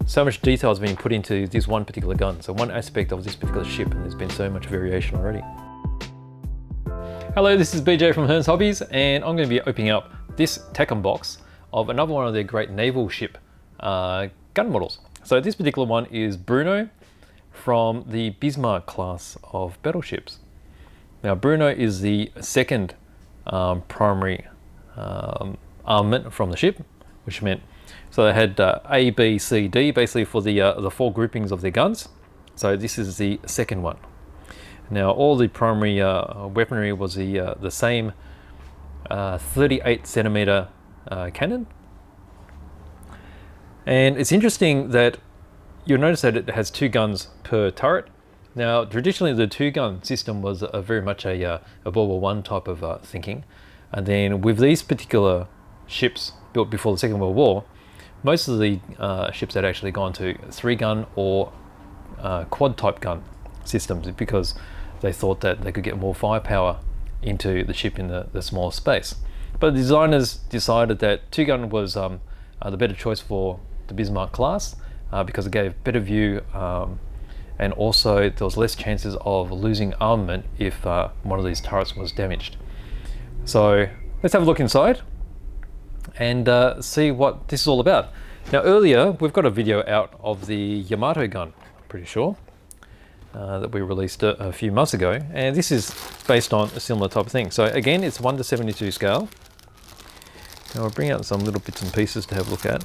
so much detail has been put into this one particular gun, so one aspect of this particular ship, and there's been so much variation already. Hello, this is BJ from Hearns Hobbies, and I'm going to be opening up this Takom box of another one of their great naval ship gun models. So this particular one is Bruno from the Bismarck class of battleships. Now Bruno is the second primary armament from the ship, which meant so they had A, B, C, D basically for the four groupings of their guns. So this is the second one. Now all the primary weaponry was the same 38 centimeter cannon, and it's interesting that you'll notice that it has two guns per turret. Now traditionally the two gun system was very much a World War I type of thinking, and then with these particular ships built before the Second World War, most of the ships had actually gone to 3-gun or quad type gun systems because they thought that they could get more firepower into the ship in the smaller space. But the designers decided that 2-gun was the better choice for the Bismarck class because it gave better view, and also there was less chances of losing armament if one of these turrets was damaged. So let's have a look inside and see what this is all about. Now earlier we've got a video out of the Yamato gun, I'm pretty sure, that we released a few months ago, and this is based on a similar type of thing. So again, it's 1:72 scale. Now I'll bring out some little bits and pieces to have a look at.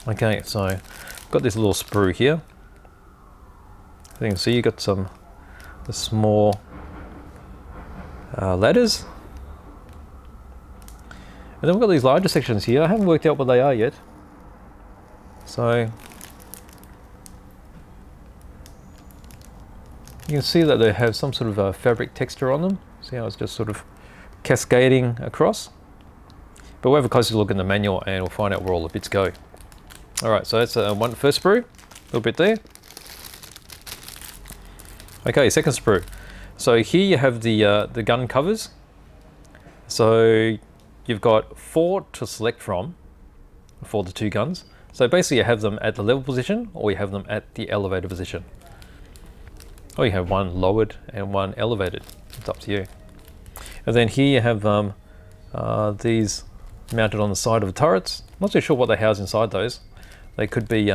Okay, so I've got this little sprue here. As you can see, you got the small ladders. And then we've got these larger sections here. I haven't worked out what they are yet. So you can see that they have some sort of fabric texture on them. See how it's just sort of cascading across? But we'll have a closer look in the manual and we'll find out where all the bits go. Alright, so that's one first sprue, a little bit there. Okay, second sprue. So here you have the gun covers. So you've got 4 to select from for the 2 guns. So basically you have them at the level position, or you have them at the elevator position. Or you have one lowered and one elevated. It's up to you. And then here you have these mounted on the side of the turrets. Not too sure what they house inside those. They could be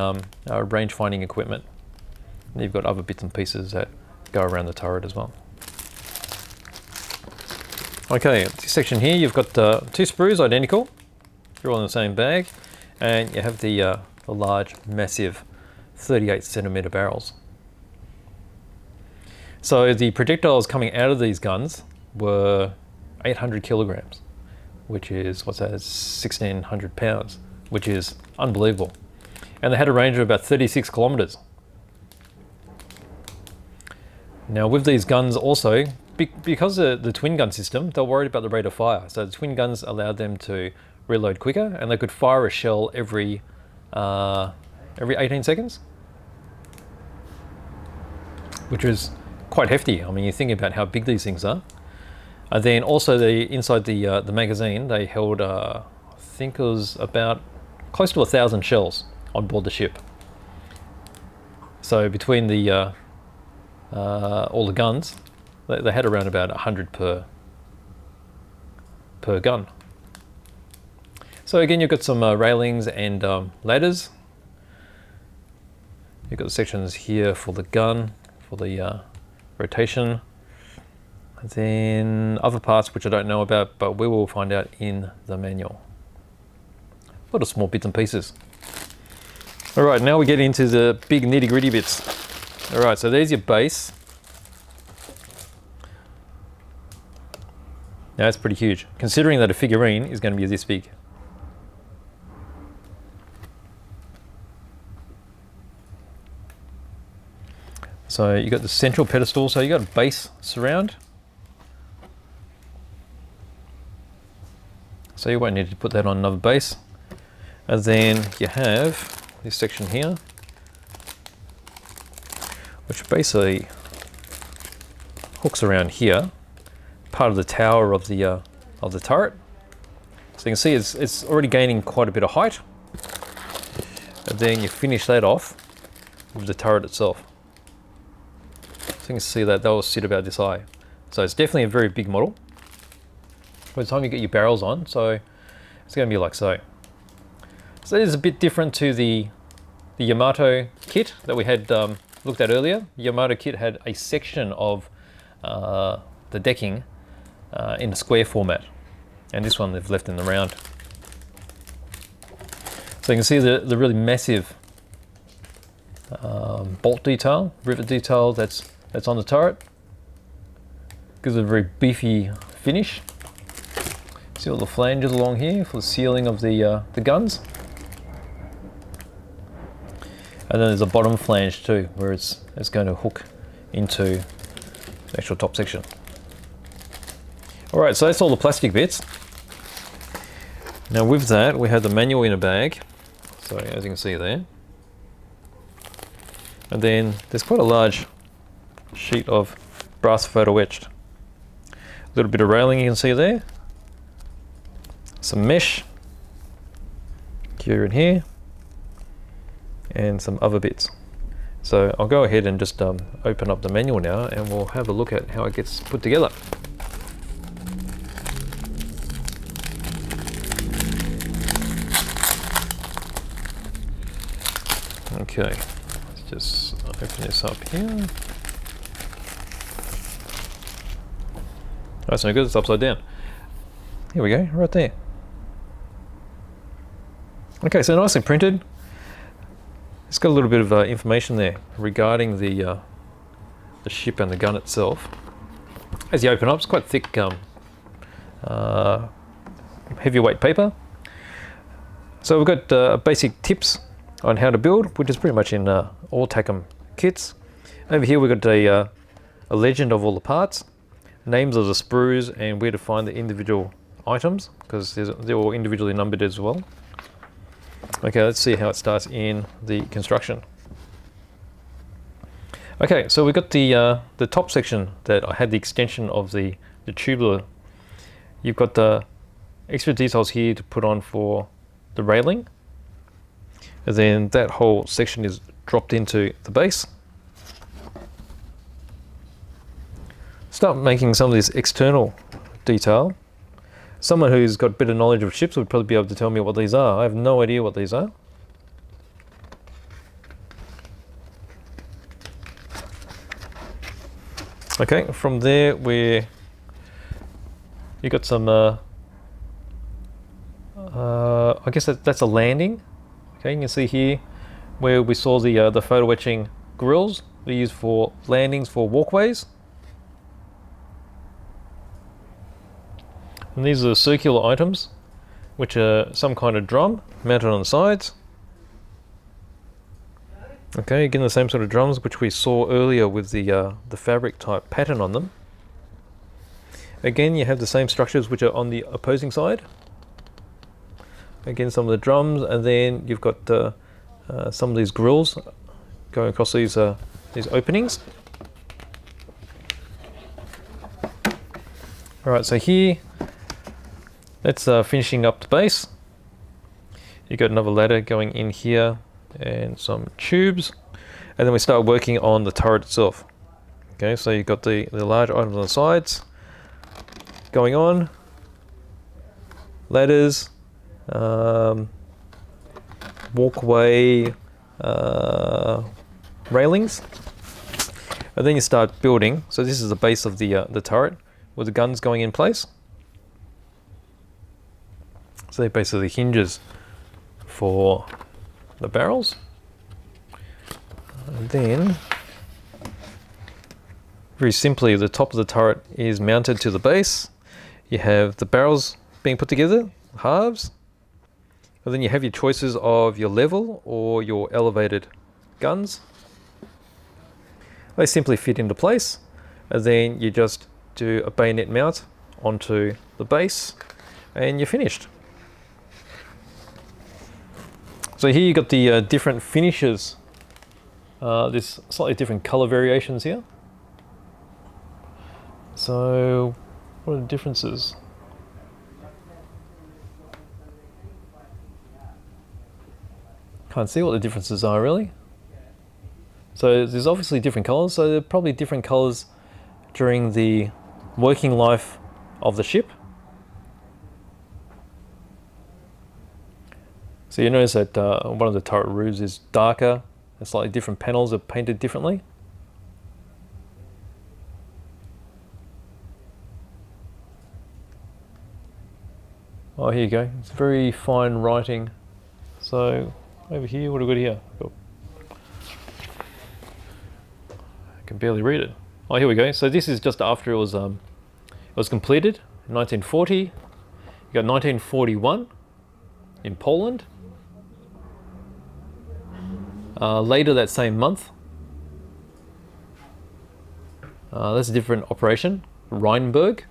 range finding equipment. And you've got other bits and pieces that go around the turret as well. Okay, this section here, you've got 2 sprues, identical. They're all in the same bag. And you have the large, massive 38 centimeter barrels. So the projectiles coming out of these guns were 800 kilograms, which is, what's that, 1,600 pounds, which is unbelievable. And they had a range of about 36 kilometers. Now with these guns also, because of the twin gun system, they're worried about the rate of fire. So the twin guns allowed them to reload quicker, and they could fire a shell every 18 seconds, which was quite hefty. I mean, you think about how big these things are. And then also inside the magazine, they held, I think it was about close to 1,000 shells on board the ship. So between the all the guns, they had around about 100 per gun. So again, you've got some railings and ladders. You've got the sections here for the gun, for the rotation. And then other parts which I don't know about, but we will find out in the manual. A lot of small bits and pieces. All right, now we get into the big nitty gritty bits. All right, so there's your base. Now that's pretty huge, considering that a figurine is going to be this big. So you got the central pedestal, so you got a base surround. So you won't need to put that on another base. And then you have this section here, which basically hooks around here, part of the tower of the turret. So you can see it's already gaining quite a bit of height. and then you finish that off with the turret itself. So you can see that will sit about this high. So it's definitely a very big model. By the time you get your barrels on, so it's going to be like so. So it is a bit different to the Yamato kit that we had looked at earlier. The Yamato kit had a section of the decking in a square format, and this one they've left in the round. So you can see the really massive bolt detail, rivet detail that's on the turret. Gives it a very beefy finish. See all the flanges along here for the sealing of the guns. And then there's a bottom flange too, where it's going to hook into the actual top section. All right, so that's all the plastic bits. Now with that, we have the manual in a bag. So as you can see there. And then there's quite a large sheet of brass photo etched. A little bit of railing you can see there. Some mesh here and here. And some other bits. So I'll go ahead and just open up the manual now, and we'll have a look at how it gets put together. Okay, let's just open this up here. That's no good, it's upside down. Here we go, right there. Okay, so nicely printed. It's got a little bit of information there regarding the ship and the gun itself. As you open up, it's quite thick, heavyweight paper. So we've got basic tips on how to build, which is pretty much in all TACAM kits. Over here we've got a legend of all the parts, names of the sprues, and where to find the individual items, because they're all individually numbered as well. Okay, let's see how it starts in the construction. Okay, so we've got the top section that I had the extension of the tubular. You've got the extra details here to put on for the railing. And then that whole section is dropped into the base. Start making some of this external detail. Someone who's got a bit of knowledge of ships would probably be able to tell me what these are. I have no idea what these are. Okay, from there you got some, I guess that's a landing. Okay, you can see here where we saw the photo etching grills. They're used for landings for walkways. And these are circular items, which are some kind of drum mounted on the sides. Okay, again the same sort of drums which we saw earlier with the fabric type pattern on them. Again, you have the same structures which are on the opposing side. Again, some of the drums, and then you've got some of these grills going across these openings. All right, so here, that's finishing up the base. You've got another ladder going in here and some tubes, and then we start working on the turret itself. Okay, so you've got the large items on the sides going on, ladders, walkway, railings, and then you start building. So this is the base of the turret with the guns going in place. So they're basically hinges for the barrels. And then, very simply, the top of the turret is mounted to the base. You have the barrels being put together, halves. And then you have your choices of your level or your elevated guns. They simply fit into place. And then you just do a bayonet mount onto the base and you're finished. So here you got the different finishes. There's slightly different color variations here. So what are the differences? Can't see what the differences are really. So there's obviously different colors, so there are probably different colors during the working life of the ship. So you notice that one of the turret roofs is darker, and slightly different panels are painted differently. Oh, here you go. It's very fine writing. So over here, what have we got here? Oh. I can barely read it. Oh, here we go. So this is just after it was completed in 1940. You got 1941 in Poland. Later that same month, that's a different operation, Rheinberg.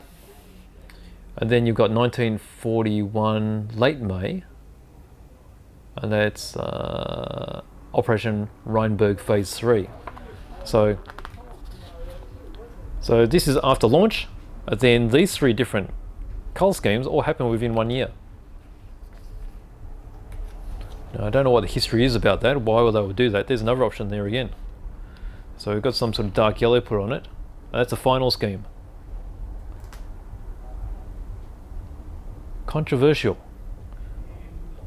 And then you've got 1941 late May, and that's Operation Rheinberg Phase 3. So this is after launch, and then these three different color schemes all happen within 1 year. Now, I don't know what the history is about that, why would they would do that. There's another option there again. So we've got some sort of dark yellow put on it, and that's a final scheme. Controversial.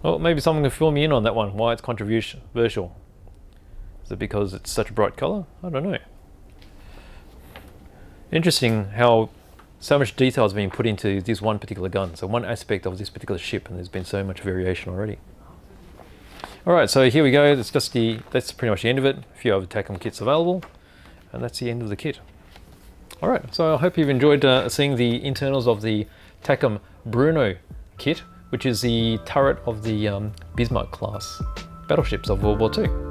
Well, maybe someone can fill me in on that one, why it's controversial. Is it because it's such a bright color? I don't know. Interesting how so much detail is being put into this one particular gun, so one aspect of this particular ship, and there's been so much variation already. Alright, so here we go, that's pretty much the end of it. A few other TACOM kits available, and that's the end of the kit. Alright, so I hope you've enjoyed seeing the internals of the TACOM Bruno kit, which is the turret of the Bismarck class battleships of World War II.